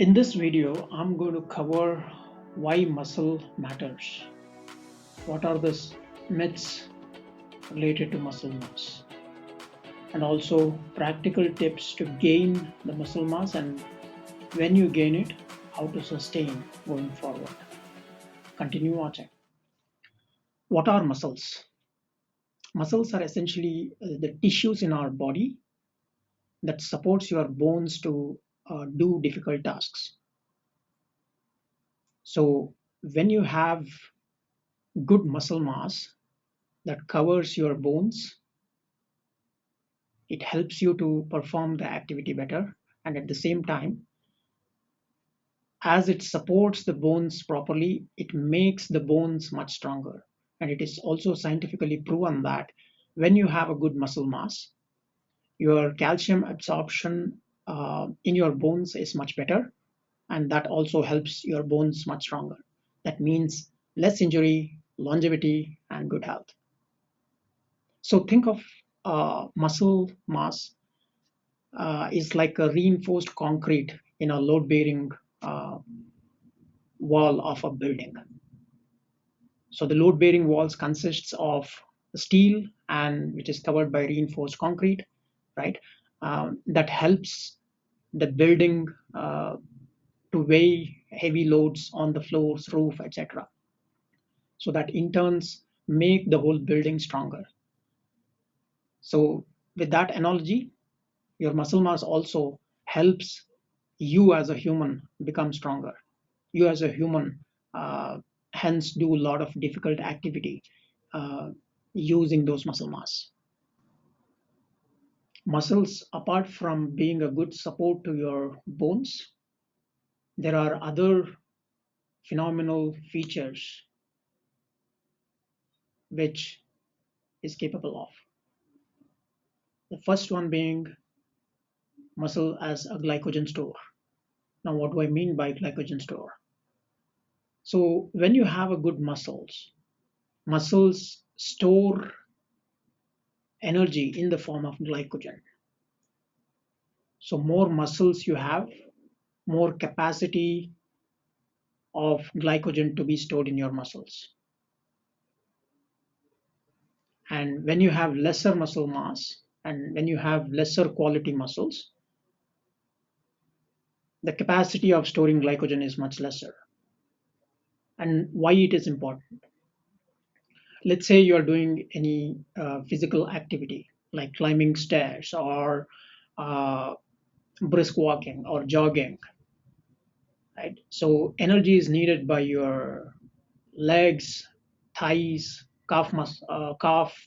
In this video, I'm going to cover why muscle matters. What are the myths related to muscle mass? And also practical tips to gain the muscle mass and when you gain it, how to sustain going forward. Continue watching. What are muscles? Muscles are essentially the tissues in our body that supports your bones to do difficult tasks. So when you have good muscle mass that covers your bones, it helps you to perform the activity better, and at the same time, as it supports the bones properly, it makes the bones much stronger. And it is also scientifically proven that when you have a good muscle mass, your calcium absorption in your bones is much better, and that also helps your bones much stronger. That means less injury, longevity, and good health. So think of muscle mass is like a reinforced concrete in a load-bearing uh, wall of a building. So the load-bearing walls consists of steel and which is covered by reinforced concrete, right? That helps the building to weigh heavy loads on the floors, roof, etc. So that in turns make the whole building stronger. So with that analogy, your muscle mass also helps you as a human become stronger. You as a human hence do a lot of difficult activity uh, using those muscle mass. Muscles, apart from being a good support to your bones, there are other phenomenal features which is capable of. The first one being muscle as a glycogen store. Now, what do I mean by glycogen store? So when you have a good muscles store energy in the form of glycogen. So more muscles you have, more capacity of glycogen to be stored in your muscles. And when you have lesser muscle mass and when you have lesser quality muscles, the capacity of storing glycogen is much lesser. And why it is important? Let's say you are doing any physical activity like climbing stairs or uh, brisk walking or jogging, right? So energy is needed by your legs, thighs, calf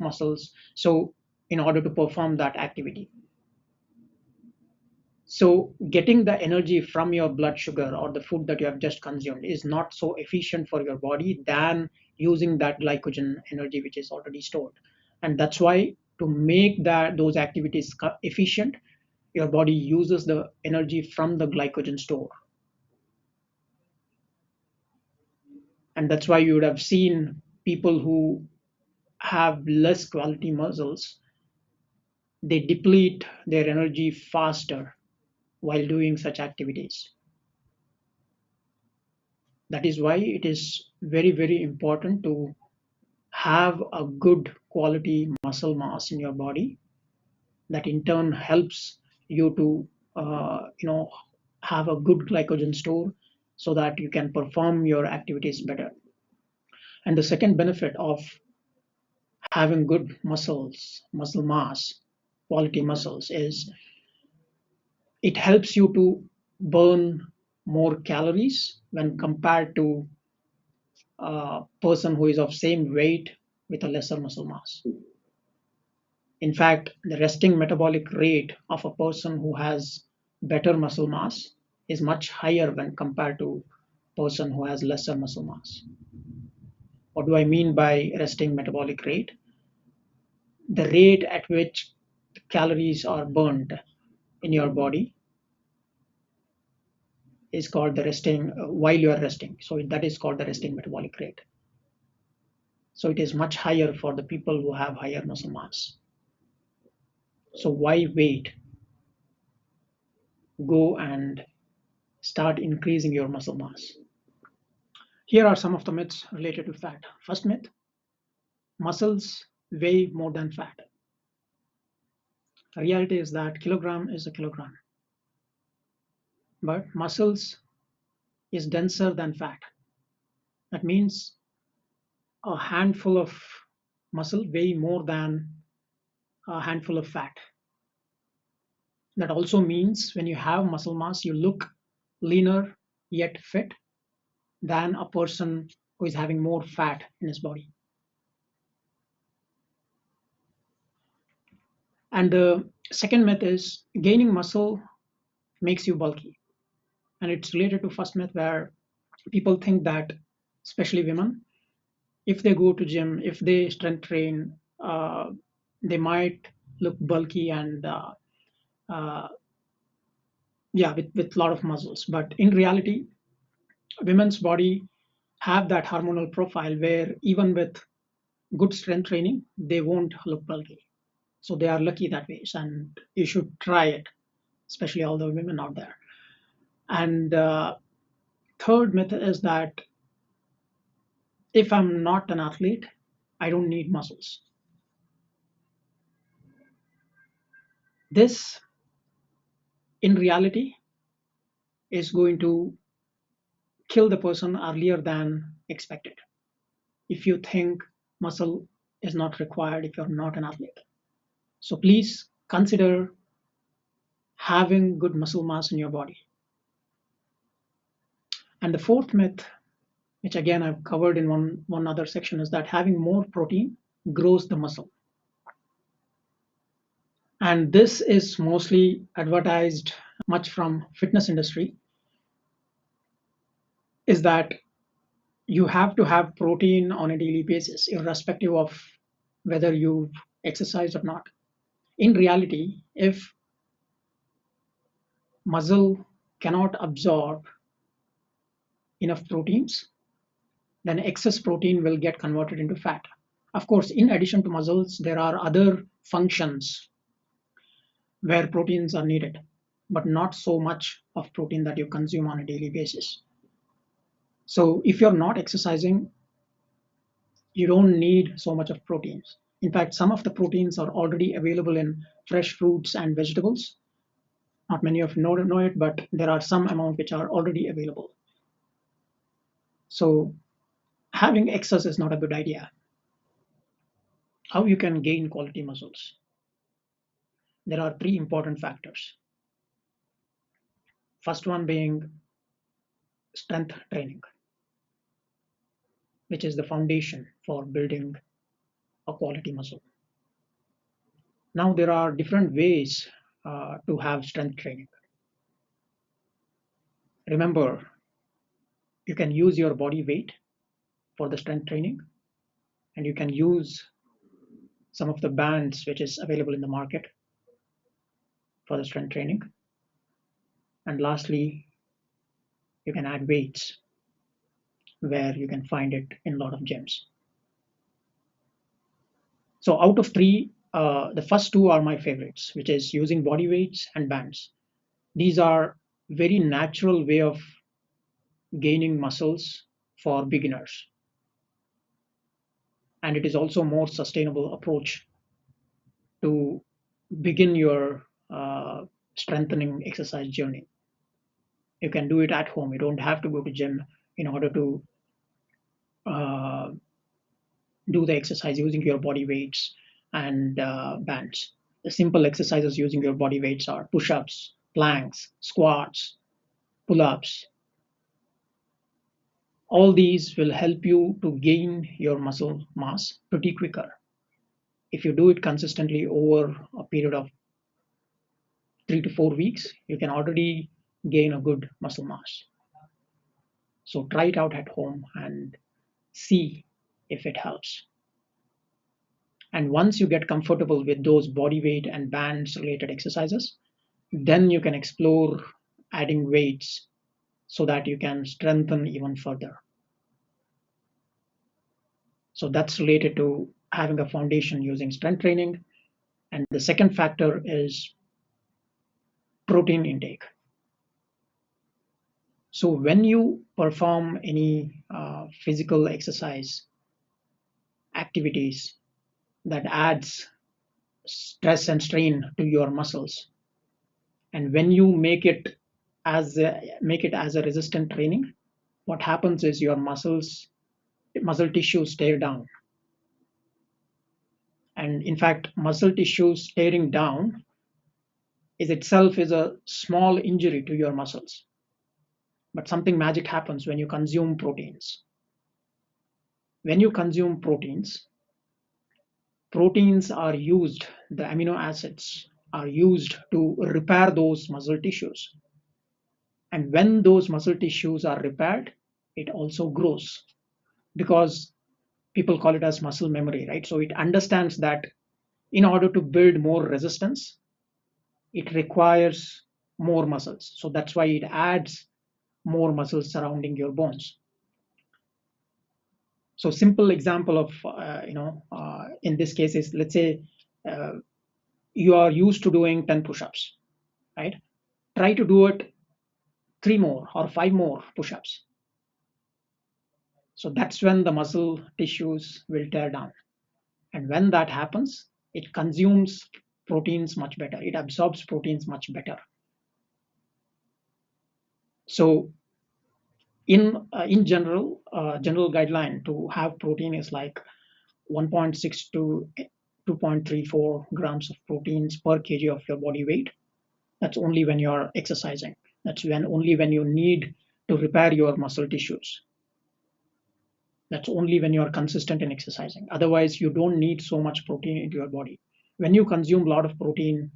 muscles. So in order to perform that activity, so getting the energy from your blood sugar or the food that you have just consumed is not so efficient for your body than using that glycogen energy which is already stored. And that's why to make that those activities efficient, your body uses the energy from the glycogen store. And that's why you would have seen people who have less quality muscles, they deplete their energy faster while doing such activities. That is why it is very, very important to have a good quality muscle mass in your body that in turn helps you to have a good glycogen store so that you can perform your activities better. And the second benefit of having good muscle mass, quality muscles is it helps you to burn more calories when compared to a person who is of same weight with a lesser muscle mass. In fact, the resting metabolic rate of a person who has better muscle mass is much higher when compared to person who has lesser muscle mass. What do I mean by resting metabolic rate? The rate at which calories are burned in your body is called the resting while you are resting. So that is called the resting metabolic rate. So it is much higher for the people who have higher muscle mass. So why wait? Go and start increasing your muscle mass. Here are some of the myths related to fat. First myth: muscles weigh more than fat. The reality is that kilogram is a kilogram, but muscles is denser than fat. That means a handful of muscle weigh more than a handful of fat. That also means when you have muscle mass, you look leaner yet fit than a person who is having more fat in his body. And the second myth is gaining muscle makes you bulky. And it's related to first myth where people think that, especially women, if they go to gym, if they strength train, they might look bulky and uh, yeah, with a lot of muscles. But in reality, women's body have that hormonal profile where even with good strength training, they won't look bulky. So they are lucky that way, and you should try it, especially all the women out there. And third myth is that if I'm not an athlete, I don't need muscles. This, in reality, is going to kill the person earlier than expected. If you think muscle is not required if you're not an athlete. So please consider having good muscle mass in your body. And the fourth myth, which again I've covered in one other section, is that having more protein grows the muscle. And this is mostly advertised much from fitness industry, is that you have to have protein on a daily basis, irrespective of whether you've exercised or not. In reality, if muscle cannot absorb enough proteins, then excess protein will get converted into fat. Of course, in addition to muscles, there are other functions where proteins are needed, but not so much of protein that you consume on a daily basis. So if you're not exercising, you don't need so much of proteins. In fact, some of the proteins are already available in fresh fruits and vegetables. Not many of you know it, but there are some amount which are already available. So having excess is not a good idea. How you can gain quality muscles? There are three important factors. First one being strength training, which is the foundation for building a quality muscle. Now there are different ways to have strength training. Remember, you can use your body weight for the strength training, and you can use some of the bands which is available in the market for the strength training. And lastly, you can add weights where you can find it in a lot of gyms. So out of three, the first two are my favorites, which is using body weights and bands. These are very natural way of gaining muscles for beginners, and it is also more sustainable approach to begin your strengthening exercise journey. You can do it at home. You don't have to go to gym in order to uh, do the exercise using your body weights and bands. The simple exercises using your body weights are push-ups, planks, squats, pull-ups. All these will help you to gain your muscle mass pretty quicker. If you do it consistently over a period of 3 to 4 weeks, you can already gain a good muscle mass. So try it out at home and see if it helps. And once you get comfortable with those body weight and bands related exercises, then you can explore adding weights so that you can strengthen even further. So that's related to having a foundation using strength training. And the second factor is protein intake. So when you perform any physical exercise activities that adds stress and strain to your muscles, and when you make it as a resistant training, what happens is your muscle tissues tear down. And in fact, muscle tissues tearing down is a small injury to your muscles. But something magic happens when you consume proteins. When you consume proteins, proteins are used, the amino acids are used to repair those muscle tissues. And when those muscle tissues are repaired, it also grows, because people call it as muscle memory, right? So it understands that in order to build more resistance, it requires more muscles. So that's why it adds more muscles surrounding your bones. So simple example of in this case is, let's say uh, you are used to doing 10 push-ups, right? Try to do it three more or five more push-ups. So that's when the muscle tissues will tear down. And when that happens, it consumes proteins much better. It absorbs proteins much better. So in general, general guideline to have protein is like 1.6 to 2.34 grams of proteins per kg of your body weight. That's only when you're exercising. That's when you need to repair your muscle tissues. That's only when you're consistent in exercising. Otherwise, you don't need so much protein into your body. When you consume a lot of protein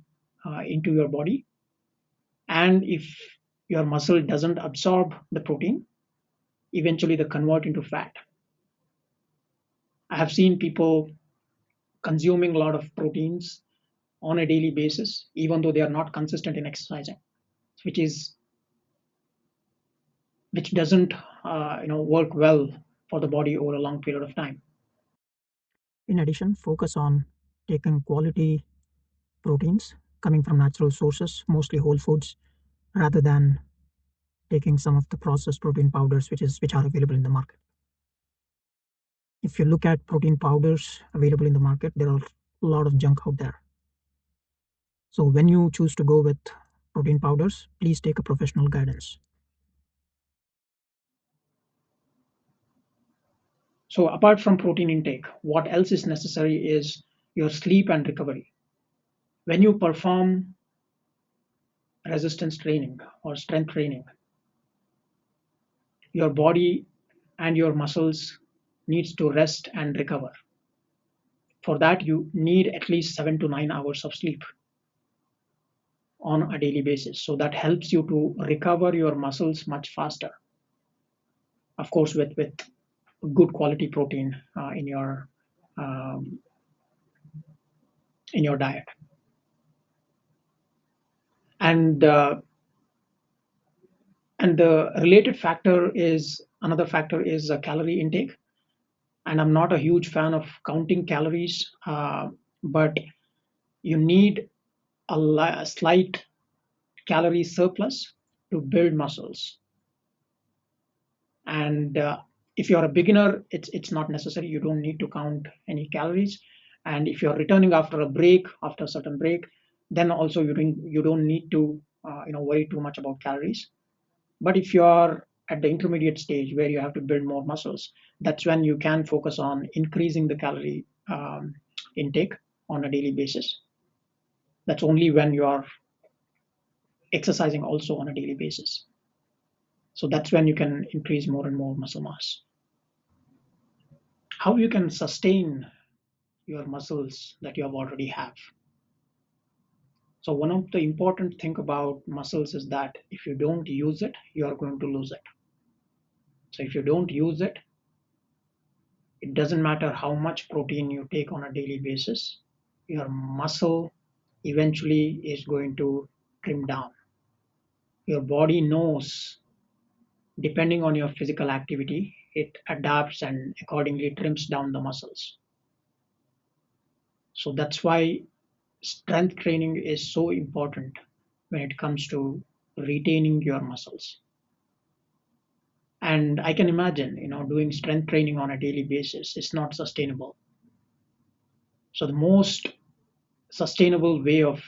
into your body, and if your muscle doesn't absorb the protein, eventually they convert into fat. I have seen people consuming a lot of proteins on a daily basis, even though they are not consistent in exercising, which is which doesn't work well for the body over a long period of time. In addition, focus on taking quality proteins coming from natural sources, mostly whole foods, rather than taking some of the processed protein powders which are available in the market. If you look at protein powders available in the market, there are a lot of junk out there. So when you choose to go with protein powders, please take a professional guidance. So apart from protein intake, what else is necessary is your sleep and recovery. When you perform resistance training or strength training, your body and your muscles needs to rest and recover. For that, you need at least 7 to 9 hours of sleep on a daily basis. So that helps you to recover your muscles much faster. Of course, with good quality protein um, in your diet. And the related factor is another factor is calorie intake. And I'm not a huge fan of counting calories, but you need a slight calorie surplus to build muscles. And if you're a beginner, it's not necessary. You don't need to count any calories. And if you're returning after a certain break, then also you don't need to worry too much about calories. But if you are at the intermediate stage where you have to build more muscles, that's when you can focus on increasing the calorie intake on a daily basis. That's only when you are exercising also on a daily basis. So that's when you can increase more and more muscle mass. How you can sustain your muscles that you have already have. So one of the important thing about muscles is that if you don't use it, you are going to lose it. So if you don't use it, it doesn't matter how much protein you take on a daily basis, your muscle eventually is going to trim down. Your body knows, depending on your physical activity, it adapts and accordingly trims down the muscles. So that's why strength training is so important when it comes to retaining your muscles. And I can imagine, doing strength training on a daily basis is not sustainable. So the most sustainable way of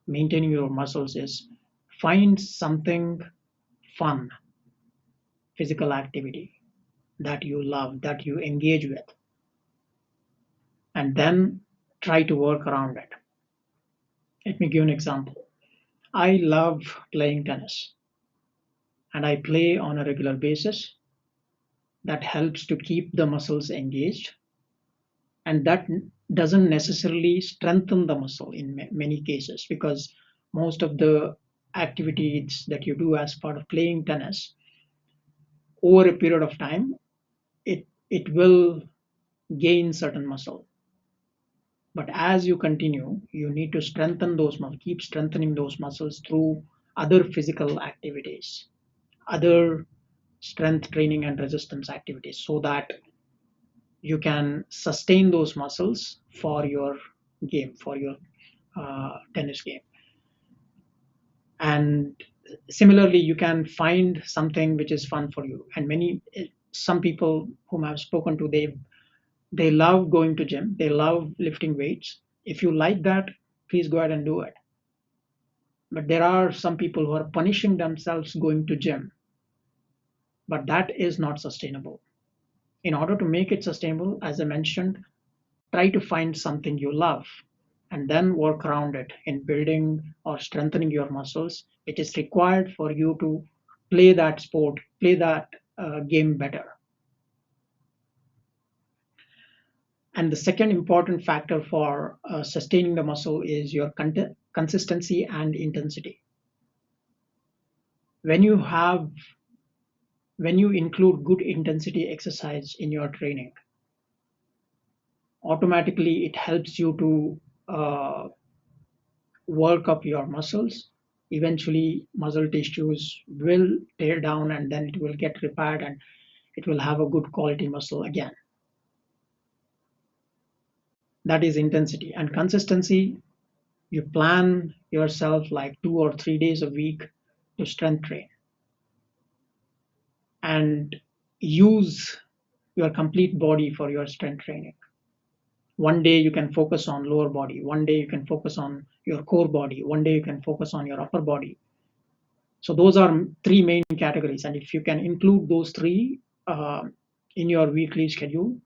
maintaining your muscles is find something fun, physical activity that you love, that you engage with, and then try to work around it. Let me give an example. I love playing tennis and I play on a regular basis. That helps to keep the muscles engaged, and that doesn't necessarily strengthen the muscle in many cases, because most of the activities that you do as part of playing tennis over a period of time, it will gain certain muscle. But as you continue, you need to strengthen those muscles, keep strengthening those muscles through other physical activities, other strength training and resistance activities, so that you can sustain those muscles for your game, for your tennis game. And similarly, you can find something which is fun for you. And some people whom I've spoken to, they love going to gym, they love lifting weights. If you like that, please go ahead and do it. But there are some people who are punishing themselves going to gym, but that is not sustainable. In order to make it sustainable, as I mentioned, try to find something you love and then work around it in building or strengthening your muscles. It is required for you to play that sport, play that game better. And the second important factor for sustaining the muscle is your consistency and intensity. When you have when you include good intensity exercise in your training, automatically it helps you to work up your muscles. Eventually, muscle tissues will tear down and then it will get repaired and it will have a good quality muscle again. That is intensity. And consistency, you plan yourself like 2 or 3 days a week to strength train and use your complete body for your strength training. One day you can focus on lower body, one day you can focus on your core body, one day you can focus on your upper body. So those are three main categories, and if you can include those three in your weekly schedule,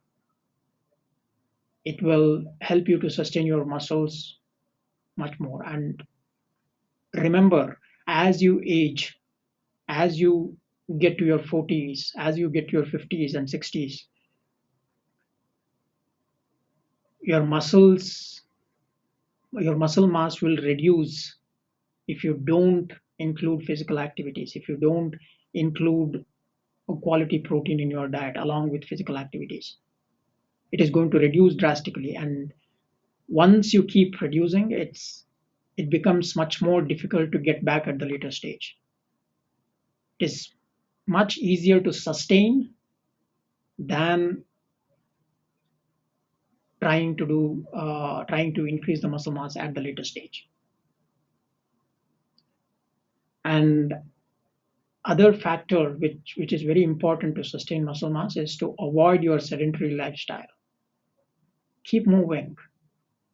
it will help you to sustain your muscles much more. And remember, as you age, as you get to your 40s, as you get to your 50s and 60s, your muscles, your muscle mass will reduce if you don't include physical activities, if you don't include a quality protein in your diet along with physical activities. It is going to reduce drastically, and once you keep reducing, it becomes much more difficult to get back at the later stage. It is much easier to sustain than trying to increase the muscle mass at the later stage. And other factor which is very important to sustain muscle mass is to avoid your sedentary lifestyle. Keep moving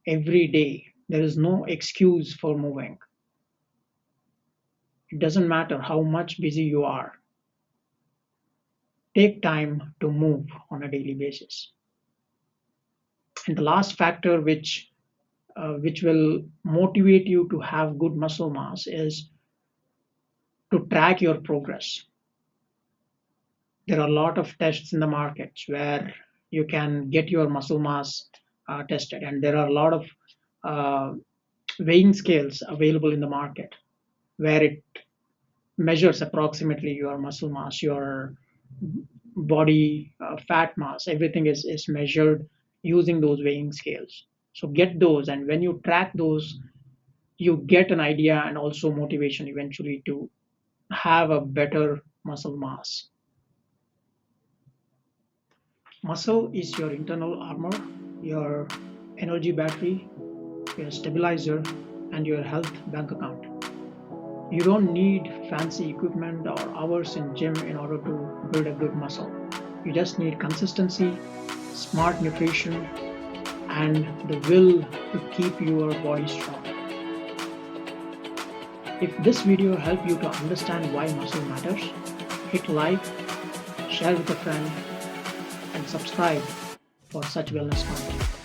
every day. There is no excuse for moving. It doesn't matter how much busy you are. Take time to move on a daily basis. And the last factor which will motivate you to have good muscle mass is to track your progress. There are a lot of tests in the markets where you can get your muscle mass tested, and there are a lot of uh, weighing scales available in the market where it measures approximately your muscle mass, your body fat mass, everything is measured using those weighing scales. So get those, and when you track those, you get an idea and also motivation eventually to have a better muscle mass. Muscle is your internal armor, your energy battery, your stabilizer, and your health bank account. You don't need fancy equipment or hours in gym in order to build a good muscle. You just need consistency, smart nutrition, and the will to keep your body strong. If this video helped you to understand why muscle matters, hit like, share with a friend, and subscribe for such wellness content.